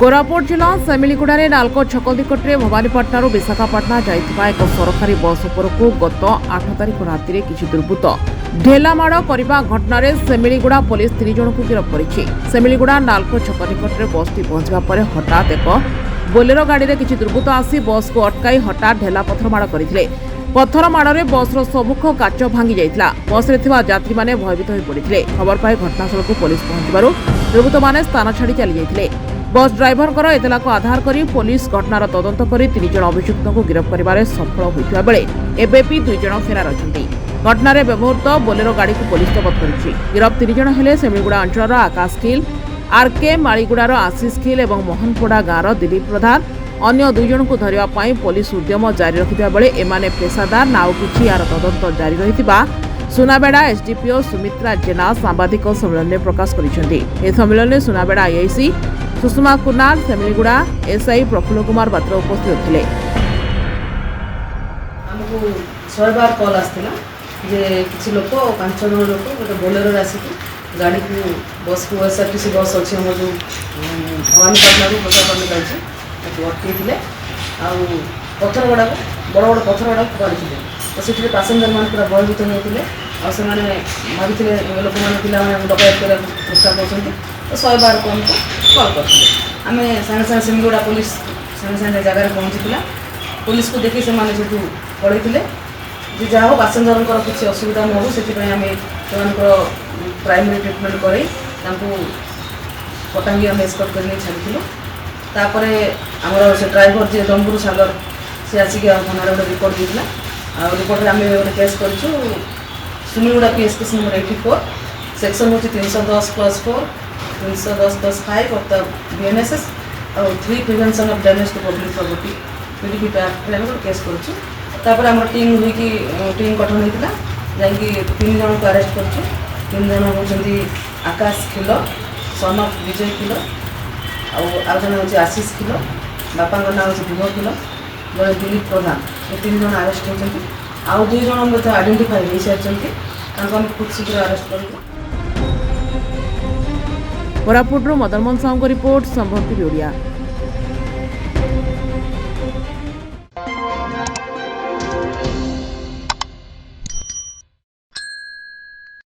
कोरापुट जिला सेमिलीगुड़े नाल्को छक निकटने भवानीपाटना विशाखापाटना जाइथिबा एक सरकारी बस उपरकू गत 8 तारिख राति किछि दुर्बृत्त ढेलामाड़ करने घटना सेमिलीगुड़ा पुलिस 3 जन को गिरफ्त करिछि। सेमिलीगुड़ा नाल्को छक निकटने बसटी पहुंचवा पर हठात एक बोलेरो गाड़ी में किछि दुर्बृत्त आसी बस को अटकाई हठात ढेला पथरमाड़ करथिले। पथरमाड़े बसर सम्मुख काच भांगी जाइथिला। बस रे थिबा यात्री माने भयभीत होई पड़िथिले। खबर पाई घटनास्थल को पुलिस पहुंचबारु दुर्बृत्त माने स्थान छाड़ी चली जाइथिले। बस ड्राइवर एतला को आधार करी पुलिस घटनार तदंत करी 3 जन अभियुक्त को गिरफ्त करिबारे सफल होइथिबा बेले एबेपी 2 जन फेरार अछंती। घटनार बेमुहूर्त बोलेरो गाड़ी को पुलिस जब्त करिछि। गिरफ्त 3 जन हेले सेमिलीगुड़ा अंचल आकाश खिल, आरके माळीगुड़ार आशीष खिल और मोहनपोड़ा गाँव दिलीप प्रधान। अन्य 2 जन को धरिबा पई पुलिस उद्यम जारी रखिथिबा बेले एमाने पेशादार नाउ किछि यार तदंत जारी रहिथिबा सुनाबेड़ा एसडीपीओ सुमित्रा जेना सांबादिक सम्मेलन में प्रकाश करिसेंती। ए सम्मेलन में सुनाबेड़ा आईआईसी सुषमा कुनाल, सेमिलीगुड़ा एसआई प्रफुल्ल कुमार पात्र उपस्थित थे। हमको 100 बार कॉल आसला जे किसी लोक 5 जन लोक गोटे बोलेरो आसिक गाड़ी को बस को एसआरटीसी बस अच्छी हम जो भवानीपाटना प्रशासन जाइए अटकई पथर गुड़ाक बड़ बड़ पथर गुड़ाक पड़े तो से पैसेंजर मान पूरा भयभीत होते भाभी लोक मैंने डकैत कर चेष्टा कर 100 बार को हमको कॉल करते आम सागे सागे सेमिलीगुड़ा पुलिस सागे सागे जगह पहुँची पुलिस को देखी से पड़े जहाँ हो पैसेंजर किसी असुविधा न हो से प्राइमरी ट्रिटमेंट कर पटांगी आम एस्कॉर्ट कर छाड़ी तापर आमर से ड्राइवर जी डम्बुरू सागर सी आसिक थाना गोटे रिपोर्ट देता आ रिपोर्ट आम गोटे केस कर सेमिलीगुड़ा पीएसकेस नंबर 84 सेक्शन हूँ 310+4 310+5 ऑफ द BNSS और 3 prevention of damage to public property PDP act case कर टीम हुई टीम गठन होता जैकि 3 जन को अरेस्ट कर 3 जन होती आकाश खिल सन ऑफ विजय खिल आउ जन हूँ आशीष खिल बापा ना हूँ विभव खिल जड़े दिलीप प्रधान ये 3 जन अरेस्ट होती आउ 2 जन आइडेंटिफाई हो सारी खूब शीघ्र अरेस्ट कर। कोरापुट मदन मोहन साहू रिपोर्ट संभव टीवी ओडिया।